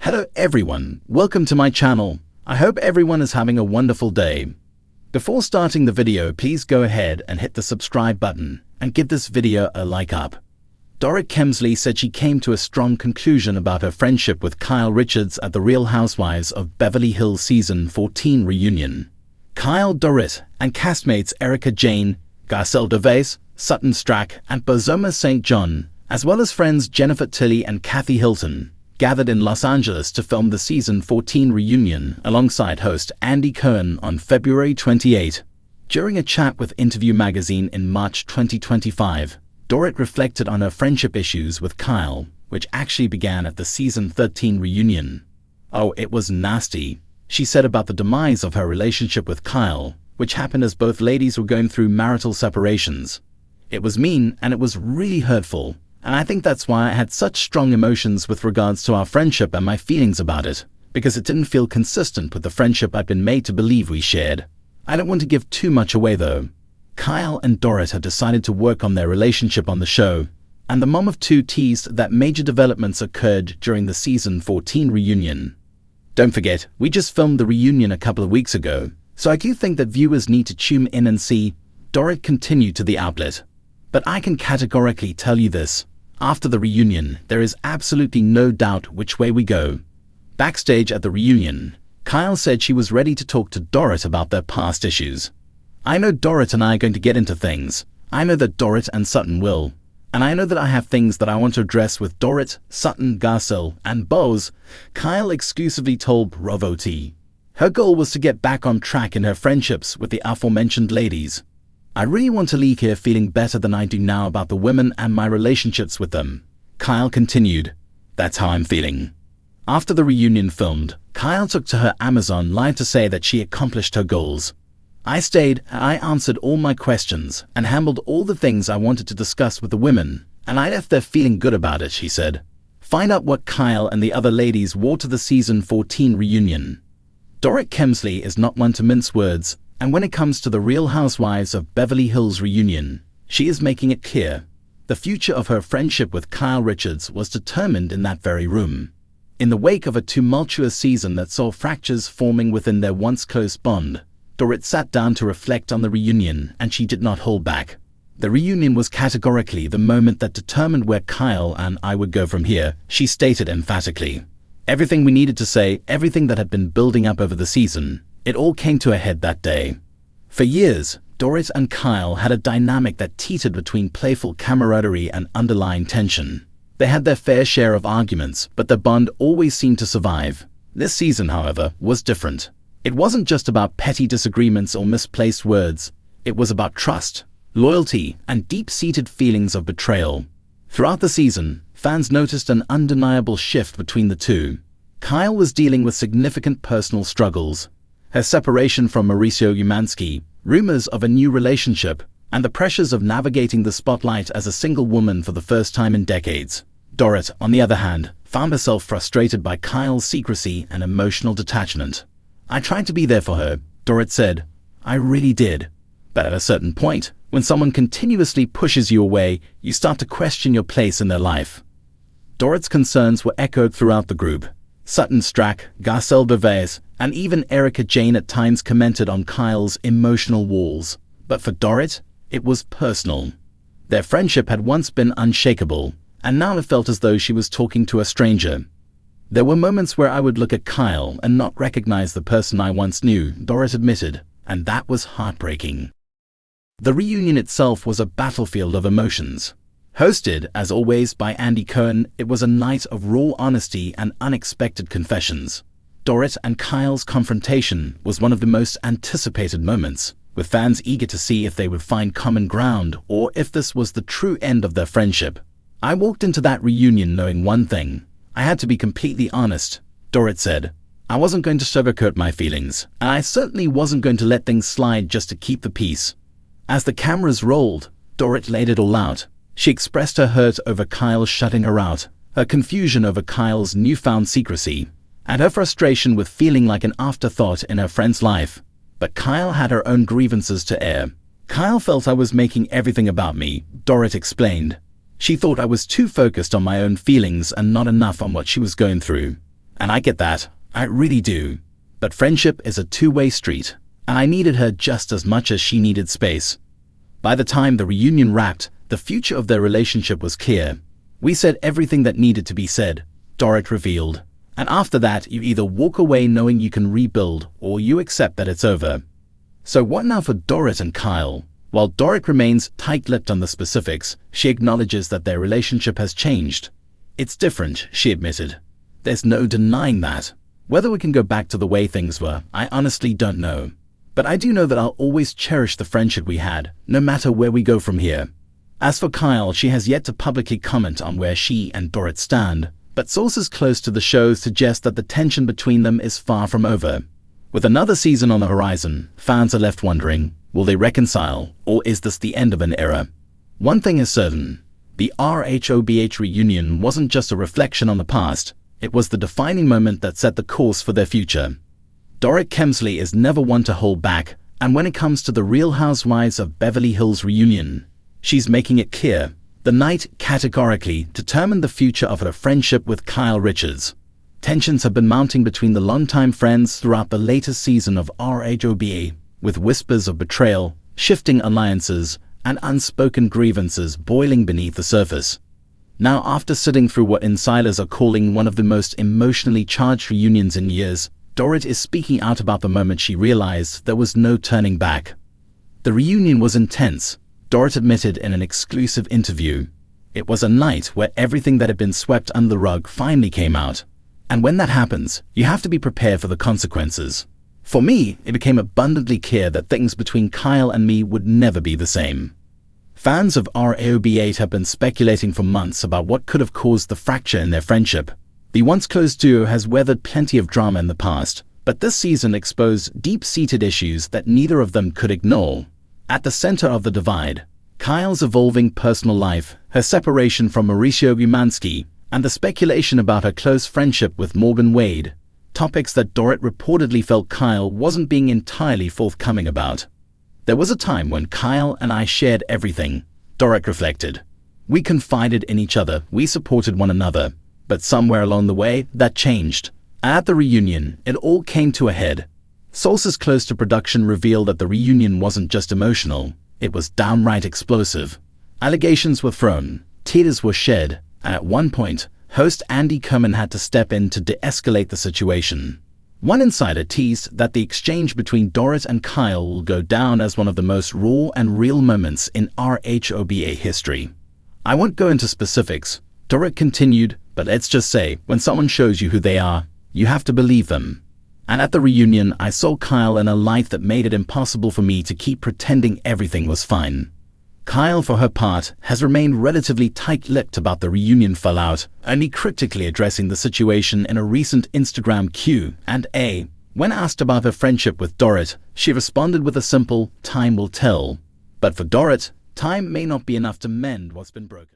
Hello everyone, welcome to my channel. I hope everyone is having a wonderful day. Before starting the video, please go ahead and hit the subscribe button and give this video a like up. Dorit Kemsley said she came to a strong conclusion about her friendship with Kyle Richards at the Real Housewives of Beverly Hills Season 14 reunion. Kyle, Dorit, and castmates Erika Jayne, Garcelle Devase, Sutton Stracke, and Bozoma St. John, as well as friends Jennifer Tilly and Kathy Hilton, gathered in Los Angeles to film the Season 14 reunion alongside host Andy Cohen on February 28. During a chat with Interview magazine in March 2025, Dorit reflected on her friendship issues with Kyle, which actually began at the Season 13 reunion. "Oh, it was nasty," she said about the demise of her relationship with Kyle, which happened as both ladies were going through marital separations. "It was mean and it was really hurtful. And I think that's why I had such strong emotions with regards to our friendship and my feelings about it, because it didn't feel consistent with the friendship I'd been made to believe we shared. I don't want to give too much away though." Kyle and Dorit have decided to work on their relationship on the show, and the mom of two teased that major developments occurred during the Season 14 reunion. "Don't forget, we just filmed the reunion a couple of weeks ago, so I do think that viewers need to tune in and see," Dorit continued to the outlet. "But I can categorically tell you this. After the reunion, there is absolutely no doubt which way we go." Backstage at the reunion, Kyle said she was ready to talk to Dorit about their past issues. "I know Dorit and I are going to get into things. I know that Dorit and Sutton will. And I know that I have things that I want to address with Dorit, Sutton, Garcelle, and Boz," Kyle exclusively told RHOBH. Her goal was to get back on track in her friendships with the aforementioned ladies. "I really want to leave here feeling better than I do now about the women and my relationships with them," Kyle continued. "That's how I'm feeling." After the reunion filmed, Kyle took to her Amazon Live to say that she accomplished her goals. "I stayed and I answered all my questions and handled all the things I wanted to discuss with the women, and I left there feeling good about it," she said. Find out what Kyle and the other ladies wore to the Season 14 reunion. Dorit Kemsley is not one to mince words, and when it comes to the Real Housewives of Beverly Hills reunion, she is making it clear. The future of her friendship with Kyle Richards was determined in that very room. In the wake of a tumultuous season that saw fractures forming within their once close bond, Dorit sat down to reflect on the reunion, and she did not hold back. "The reunion was categorically the moment that determined where Kyle and I would go from here," she stated emphatically. "Everything we needed to say, everything that had been building up over the season, it all came to a head that day." For years, Dorit and Kyle had a dynamic that teetered between playful camaraderie and underlying tension. They had their fair share of arguments, but their bond always seemed to survive. This season, however, was different. It wasn't just about petty disagreements or misplaced words. It was about trust, loyalty, and deep-seated feelings of betrayal. Throughout the season, fans noticed an undeniable shift between the two. Kyle was dealing with significant personal struggles. Her separation from Mauricio Umansky, rumors of a new relationship, and the pressures of navigating the spotlight as a single woman for the first time in decades. Dorit, on the other hand, found herself frustrated by Kyle's secrecy and emotional detachment. "I tried to be there for her," Dorit said. "I really did. But at a certain point, when someone continuously pushes you away, you start to question your place in their life." Dorit's concerns were echoed throughout the group. Sutton Stracke, Garcelle Devase, and even Erika Jayne at times commented on Kyle's emotional walls. But for Dorit, it was personal. Their friendship had once been unshakable, and now it felt as though she was talking to a stranger. "There were moments where I would look at Kyle and not recognize the person I once knew," Dorit admitted, and that was heartbreaking. The reunion itself was a battlefield of emotions. Hosted, as always, by Andy Cohen, it was a night of raw honesty and unexpected confessions. Dorit and Kyle's confrontation was one of the most anticipated moments, with fans eager to see if they would find common ground or if this was the true end of their friendship. "I walked into that reunion knowing one thing. I had to be completely honest," Dorit said. "I wasn't going to sugarcoat my feelings, and I certainly wasn't going to let things slide just to keep the peace." As the cameras rolled, Dorit laid it all out. She expressed her hurt over Kyle shutting her out, her confusion over Kyle's newfound secrecy, and her frustration with feeling like an afterthought in her friend's life. But Kyle had her own grievances to air. "Kyle felt I was making everything about me," Dorit explained. She thought I was too focused on my own feelings and not enough on what she was going through. And I get that. I really do. But friendship is a two-way street, and I needed her just as much as she needed space. By the time the reunion wrapped, the future of their relationship was clear. We said everything that needed to be said, Dorit revealed. And after that, you either walk away knowing you can rebuild, or you accept that it's over. So what now for Dorit and Kyle? While Dorit remains tight-lipped on the specifics, she acknowledges that their relationship has changed. It's different, she admitted. There's no denying that. Whether we can go back to the way things were, I honestly don't know. But I do know that I'll always cherish the friendship we had, no matter where we go from here. As for Kyle, she has yet to publicly comment on where she and Dorit stand, but sources close to the show suggest that the tension between them is far from over. With another season on the horizon, fans are left wondering, will they reconcile, or is this the end of an era? One thing is certain, the RHOBH reunion wasn't just a reflection on the past, it was the defining moment that set the course for their future. Dorit Kemsley is never one to hold back, and when it comes to the Real Housewives of Beverly Hills reunion, she's making it clear. The night categorically determined the future of her friendship with Kyle Richards. Tensions have been mounting between the longtime friends throughout the latest season of RHOBH, with whispers of betrayal, shifting alliances, and unspoken grievances boiling beneath the surface. Now, after sitting through what insiders are calling one of the most emotionally charged reunions in years, Dorit is speaking out about the moment she realized there was no turning back. The reunion was intense, Dorit admitted in an exclusive interview. It was a night where everything that had been swept under the rug finally came out. And when that happens, you have to be prepared for the consequences. For me, it became abundantly clear that things between Kyle and me would never be the same. Fans of RHOBH have been speculating for months about what could have caused the fracture in their friendship. The once-close duo has weathered plenty of drama in the past, but this season exposed deep-seated issues that neither of them could ignore. At the center of the divide, Kyle's evolving personal life, her separation from Mauricio Umansky, and the speculation about her close friendship with Morgan Wade, topics that Dorit reportedly felt Kyle wasn't being entirely forthcoming about. There was a time when Kyle and I shared everything, Dorit reflected. We confided in each other, we supported one another, but somewhere along the way, that changed. At the reunion, it all came to a head. Sources close to production revealed that the reunion wasn't just emotional, it was downright explosive. Allegations were thrown, tears were shed, and at one point, host Andy Kerman had to step in to de-escalate the situation. One insider teased that the exchange between Dorit and Kyle will go down as one of the most raw and real moments in RHOBH history. I won't go into specifics, Dorit continued, but let's just say, when someone shows you who they are, you have to believe them. And at the reunion, I saw Kyle in a light that made it impossible for me to keep pretending everything was fine. Kyle, for her part, has remained relatively tight-lipped about the reunion fallout, only critically addressing the situation in a recent Instagram Q&A. When asked about her friendship with Dorit, she responded with a simple, "Time will tell." But for Dorit, time may not be enough to mend what's been broken.